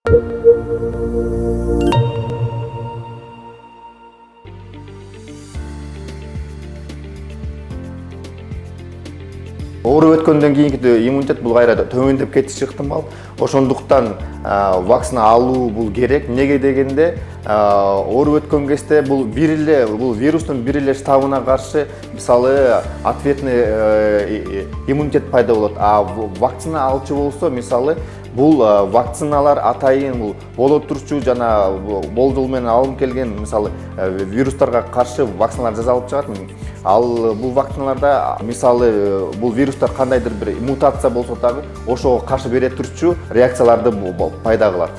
Ооруп өткөндөн кийинки иммунитет бул кайра төмөндөп кетиши ыктымал. Ошондуктан вакцина алуу бул керек. Неге дегенде, ооруп өткөн кезде бул вирустун бир эле штаммына каршы мисалы ответный иммунитет пайда болот. А вакцина алчу болсо, мисалы бул вакциналар атайын бул боло турчу жана болжол менен алынып келген мисалы вирустарга каршы вакциналар жасалып чыгат. Ал бул вакциналарда мисалы бул вирустар кандайдыр бир мутация болсо дагы ошого каршы бере турчу реакцияларды пайда кылат.